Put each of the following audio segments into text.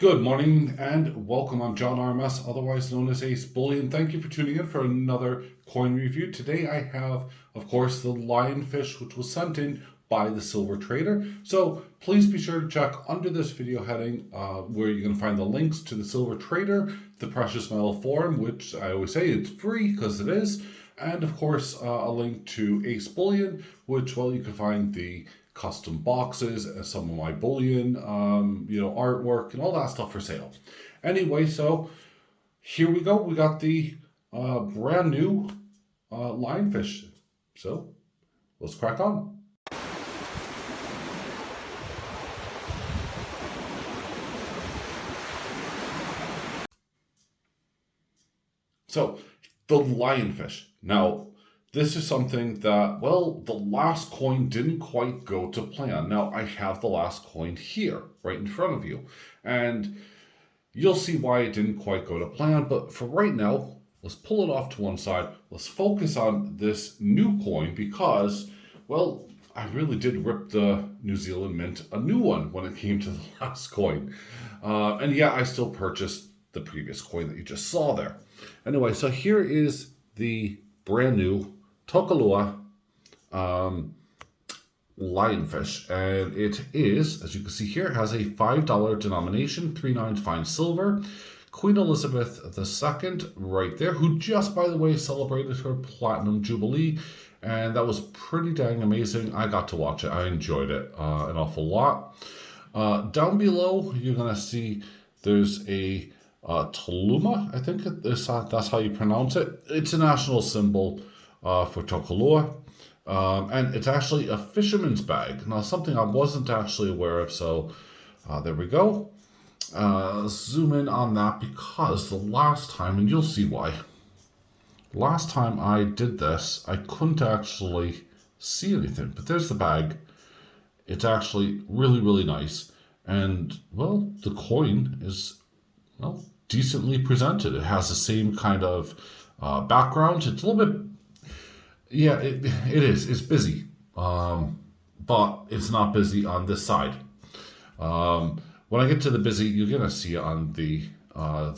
Good morning and welcome. I'm John RMS, otherwise known as AceBullion. Thank you for tuning in for another coin review. Today I have, of course, the Lionfish, which was sent in by the Silver Trader. So please be sure to check under this video heading where you're going to find the links to the Silver Trader, the Precious Metal Forum, which I always say it's free because it is, and of course a link to AceBullion, which, well, you can find the custom boxes, some of my bullion, artwork and all that stuff for sale. Anyway, so here we go. We got the brand new Lionfish. So let's crack on. So the Lionfish. Now, this is something that, well, the last coin didn't quite go to plan. Now, I have the last coin here, right in front of you. And you'll see why it didn't quite go to plan. But for right now, let's pull it off to one side. Let's focus on this new coin because, well, I really did rip the New Zealand Mint a new one when it came to the last coin. And yeah, I still purchased the previous coin that you just saw there. Anyway, so here is the brand new Tokalua Lionfish, and it is, as you can see here, has a $5 denomination, 3/9 fine silver. Queen Elizabeth II right there, who just, by the way, celebrated her Platinum Jubilee, and that was pretty dang amazing. I got to watch it. I enjoyed it an awful lot. Down below, you're going to see there's a Toluma, I think that's how you pronounce it. It's a national symbol for Tokalua. And it's actually a fisherman's bag. Now, something I wasn't actually aware of, so there we go. Zoom in on that because the last time, and you'll see why. Last time I did this, I couldn't actually see anything. But there's the bag. It's actually really, really nice. And, well, the coin is, well, decently presented. It has the same kind of background. It's a little bit, yeah, it is. It's busy, but it's not busy on this side. When I get to the busy, you're gonna see it on the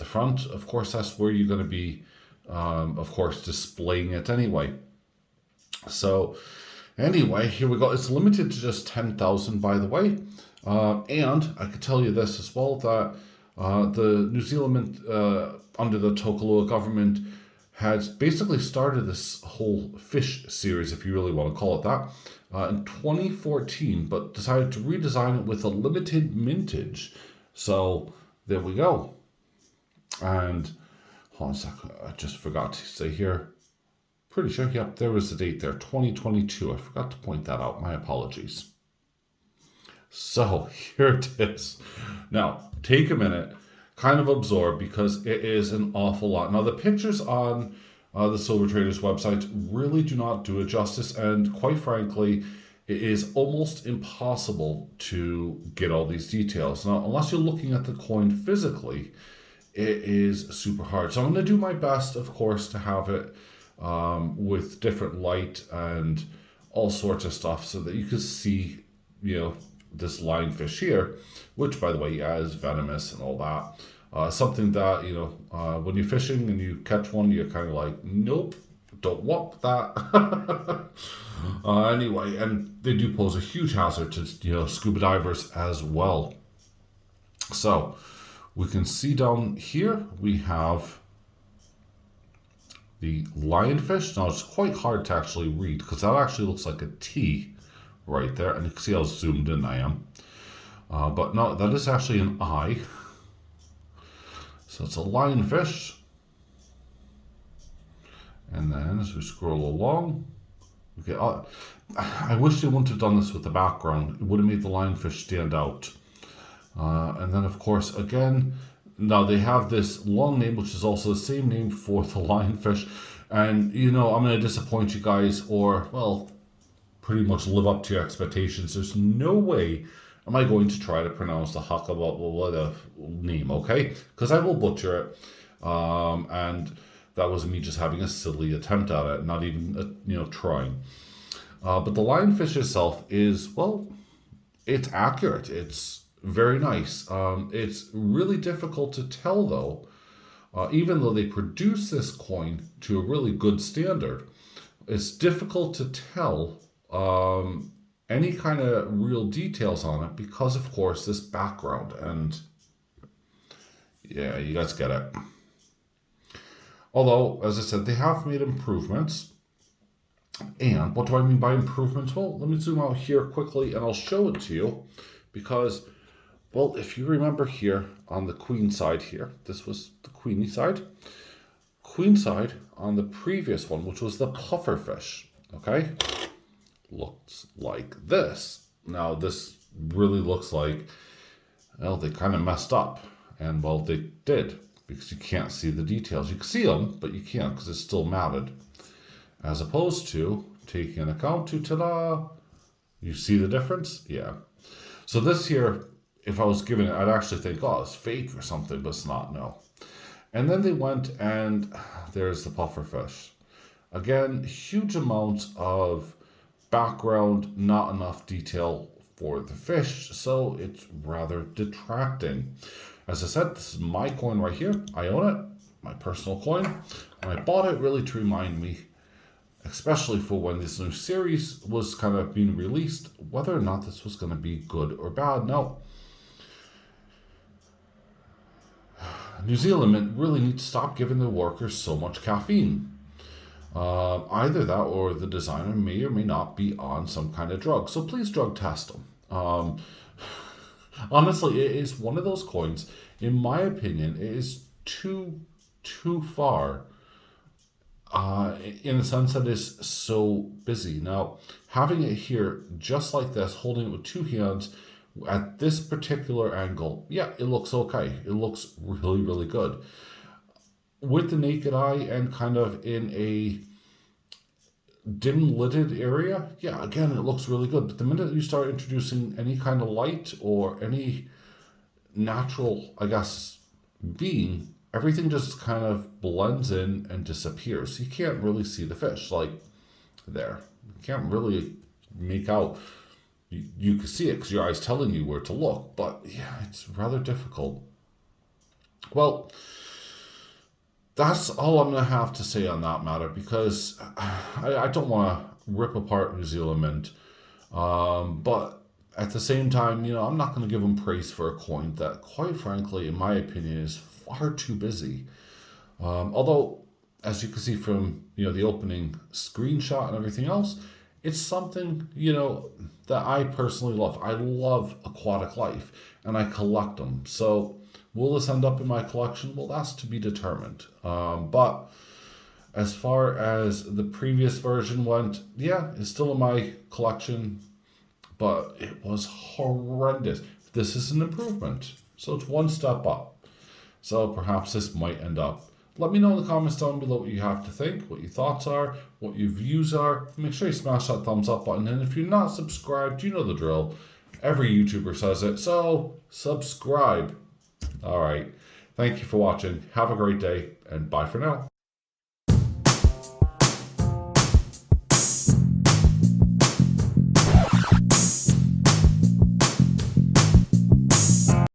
front. Of course, that's where you're gonna be, of course, displaying it anyway. So, anyway, here we go. It's limited to just 10,000, by the way. And I could tell you this as well, that the New Zealand Mint, under the Tokalua government, has basically started this whole fish series, if you really want to call it that, in 2014, but decided to redesign it with a limited mintage. So there we go. And hold on a second, I just forgot to say here. Pretty sure, yep, there was the date there, 2022. I forgot to point that out. My apologies. So here it is. Now, take a minute, kind of absorb, because it is an awful lot. Now, the pictures on the Silver Trader's website really do not do it justice, and quite frankly, it is almost impossible to get all these details. Now, unless you're looking at the coin physically, it is super hard. So I'm going to do my best, of course, to have it with different light and all sorts of stuff so that you can see, this lionfish here, which, by the way, yeah, is venomous and all that. Something that, when you're fishing and you catch one, you're kind of like, nope, don't want that. Anyway, and they do pose a huge hazard to, scuba divers as well. So we can see down here, we have the lionfish. Now, it's quite hard to actually read because that actually looks like a T right there, and you can see how zoomed in I am. But no, that is actually an eye. So it's a lionfish. And then as we scroll along, okay, I wish they wouldn't have done this with the background. It would have made the lionfish stand out. And then, of course, again, now they have this long name, which is also the same name for the lionfish. And, I'm going to disappoint you guys, or, well, pretty much live up to your expectations. There's no way am I going to try to pronounce the Hakawala name, okay? Because I will butcher it. And that was me just having a silly attempt at it, not even, trying. But the lionfish itself is, well, it's accurate. It's very nice. It's really difficult to tell though, even though they produce this coin to a really good standard, it's difficult to tell any kind of real details on it because, of course, this background. And yeah, you guys get it. Although, as I said, they have made improvements. And what do I mean by improvements? Well, let me zoom out here quickly and I'll show it to you. Because, well, if you remember here on the queen side here, this was the queenie side. Queen side on the previous one, which was the pufferfish, okay, looks like this. Now, this really looks like, well, they kind of messed up. And, well, they did, because you can't see the details. You can see them, but you can't because it's still matted. As opposed to taking an account to, ta-da, you see the difference? Yeah. So this here, if I was given it, I'd actually think, oh, it's fake or something, but it's not, no. And then they went and there's the pufferfish. Again, huge amounts of background, not enough detail for the fish, so it's rather detracting. As I said, this is my coin right here. I own it, my personal coin. And I bought it really to remind me, especially for when this new series was kind of being released, whether or not this was going to be good or bad. Now, New Zealand Mint really need to stop giving their workers so much caffeine. Either that or the designer may or may not be on some kind of drug. So please drug test them. Honestly, it is one of those coins, in my opinion, it is too far in the sense that it's so busy. Now, having it here just like this, holding it with two hands at this particular angle, yeah, it looks okay. It looks really, really good. With the naked eye and kind of in a dim lidded area, yeah, again, it looks really good. But the minute you start introducing any kind of light or any natural, I guess, being, everything just kind of blends in and disappears. You can't really see the fish, like there. You can't really make out. You can see it because your eye's telling you where to look, but yeah, it's rather difficult. Well, that's all I'm going to have to say on that matter, because I don't want to rip apart New Zealand Mint. But at the same time, I'm not going to give them praise for a coin that, quite frankly, in my opinion, is far too busy. Although, as you can see from, the opening screenshot and everything else, it's something, that I personally love. I love aquatic life, and I collect them. So will this end up in my collection? Well, that's to be determined. But as far as the previous version went, yeah, it's still in my collection, but it was horrendous. This is an improvement, so it's one step up. So perhaps this might end up. Let me know in the comments down below what you have to think, what your thoughts are, what your views are. Make sure you smash that thumbs up button. And if you're not subscribed, you know the drill. Every YouTuber says it, so subscribe. All right. Thank you for watching. Have a great day, and bye for now.